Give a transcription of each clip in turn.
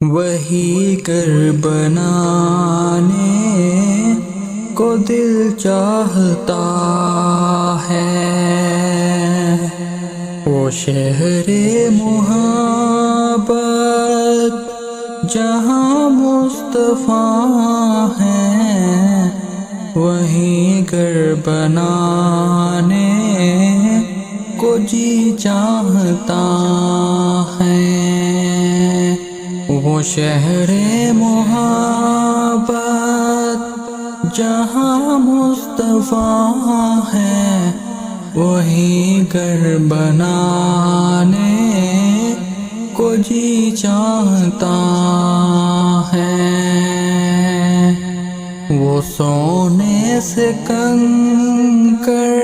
وہی کر بنانے کو دل چاہتا ہے، وہ شہر محبت جہاں مصطفیٰ ہیں، وہی کر بنانے کو جی چاہتا ہے، وہ شہر محبت جہاں مصطفیٰ ہے، وہی گھر بنانے کو جی چاہتا ہے، وہ سونے سے کنکر،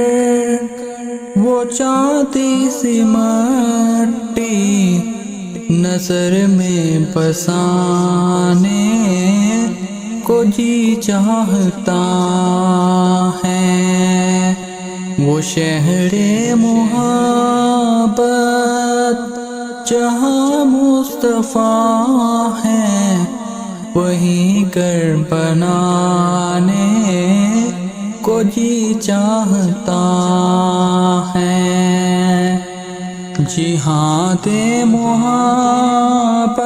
وہ چاندی سی مٹی نظر میں بسانے کو جی چاہتا ہے، وہ شہر محبت جہاں مصطفیٰ ہے، وہی گھر بنانے کو جی چاہتا ہے، جہاد محبت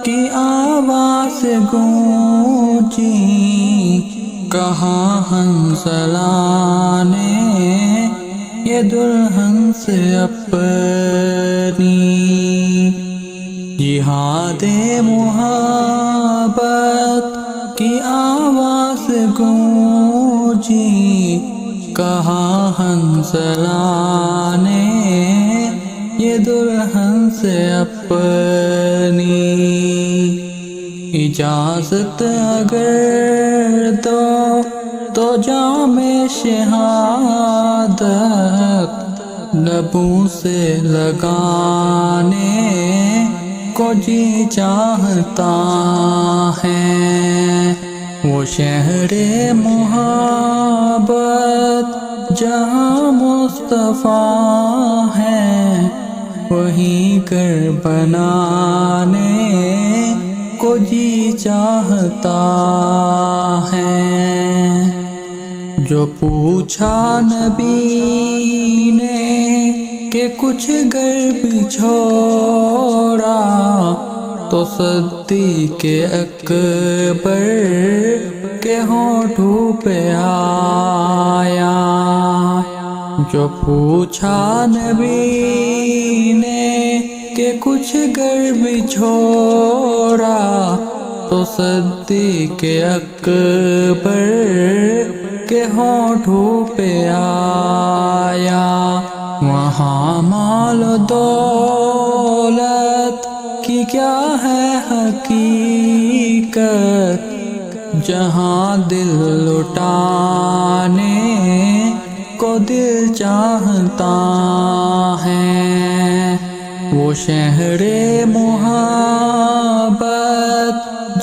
کی آواز گونجی، کہاں حنظلہ نے یہ دلہن سے اپنی، جہاد محبت کی آواز گونجی، کہاں حنظلہ نے یہ دلہن سے اپنی، اجازت اگر دو تو جام شہادت لبوں سے لگانے کو جی چاہتا ہے، وہ شہر محبت جہاں مصطفیٰ ہے، وہی گھر بنانے کو جی چاہتا ہے، جو پوچھا نبی نے کہ کچھ گھر بھی چھوڑا، تو صدیق اکبر کے ہونٹوں پہ آیا، جو پوچھا نبی نے کہ کچھ گھر بھی چھوڑا، تو صدیق اکبر کے ہونٹوں پہ آیا، وہاں مال و دولت کی کیا ہے حقیقت، جہاں دل لٹانے کو دل چاہتا ہے، وہ شہر محبت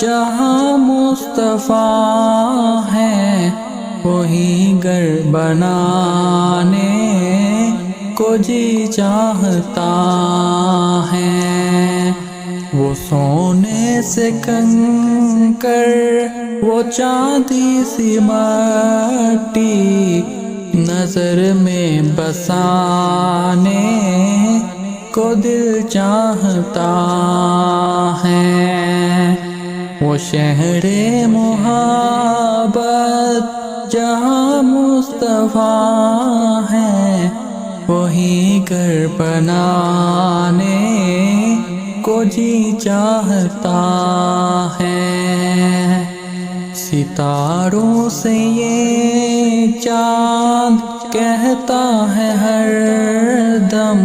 جہاں مصطفیٰ ہے، وہی گھر بنانے کو جی چاہتا ہے، وہ سونے سے کنکر، وہ چاندی سی مٹی نظر میں بسانے کو دل چاہتا ہے، وہ شہر محبت جہاں مصطفیٰ ہے، وہی گھر بنانے کو جی چاہتا ہے، ستاروں سے یہ چاند کہتا ہے ہر دم،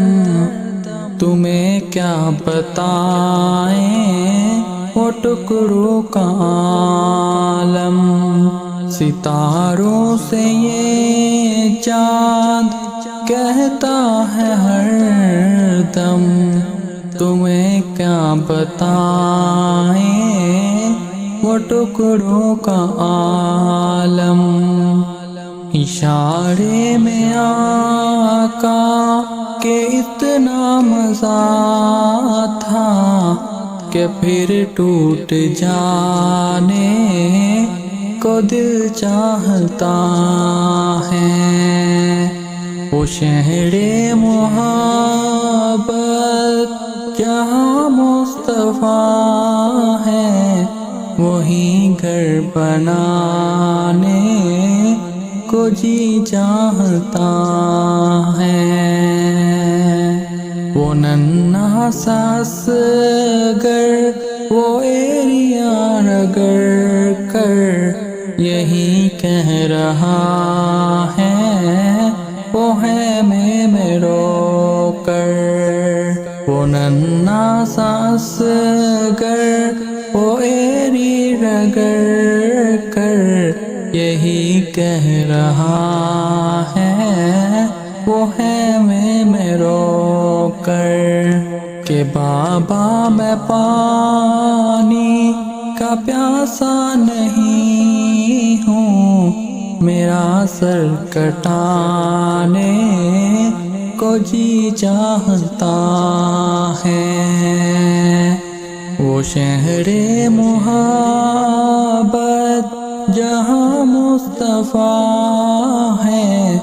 تمہیں کیا بتائیں وہ ٹکڑوں کا عالم، ستاروں سے یہ چاند کہتا ہے ہر دم، تمہیں کیا بتائیں وہ ٹکڑوں کا عالم، اشارے میں آقا کہ اتنا مزہ تھا کہ پھر ٹوٹ جانے کو دل چاہتا ہے۔ وہ شہر محبت جہاں مصطفیٰ ہے، وہی گھر بنانے کو جی چاہتا ہے۔ وہ ننھا سا اصغر وہ ایریا رگڑ کر یہی کہہ رہا ہے، وہ ہے میں رو کر۔ وہ ننھا سا اصغر وہ ایری رگڑ کر یہی کہہ رہا ہے، وہ ہے میں رو کر کہ بابا میں پانی کا پیاسا نہیں ہوں، میرا سر کٹانے کو جی چاہتا ہے۔ وہ شہر محبت جہاں مصطفیٰ ہے،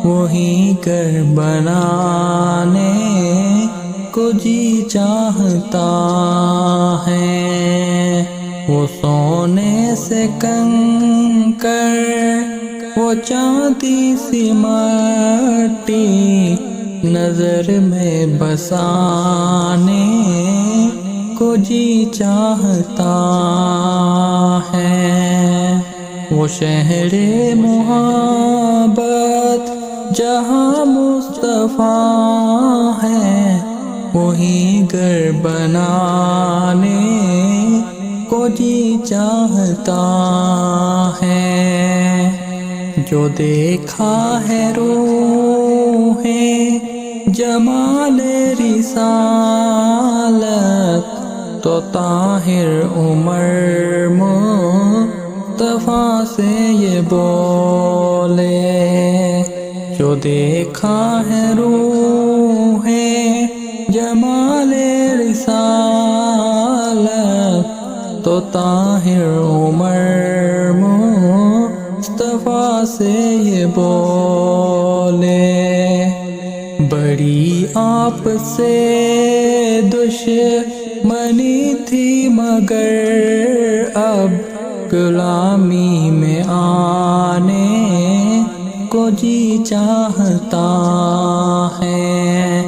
وہی گھر بنانے کو جی چاہتا ہے۔ وہ سونے سے کنکر وہ چاندی سی مٹی نظر میں بسانے کو جی چاہتا ہے۔ وہ شہر محبت جہاں مصطفیٰ ہے، وہی گھر بنانے کو جی چاہتا ہے۔ جو دیکھا ہے روح جمال رسالت تو طاہر عمر مصطفیٰ سے یہ بولے۔ جو دیکھا ہے روح جمال رسالت تو طاہر عمر مصطفیٰ سے یہ بولے۔ بڑی آپ سے دشمنی تھی مگر اب غلامی میں آنے کو جی چاہتا ہے۔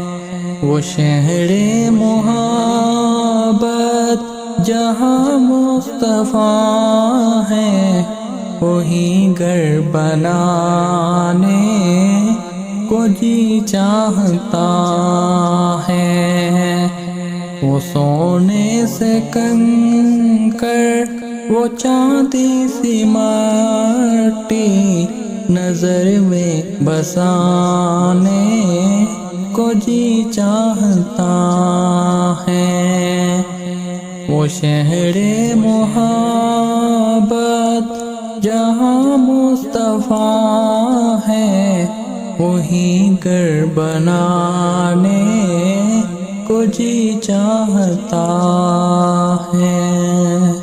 وہ شہر محبت جہاں مصطفیٰ ہے، وہی گھر بنانے کو جی چاہتا ہے۔ وہ سونے سے کنکر وہ چاندی سی مٹی نظر میں بسانے کو جی چاہتا ہے۔ وہ شہر محبت جہاں مصطفیٰ ہے، وہی گھر بنانے کو جی چاہتا ہے۔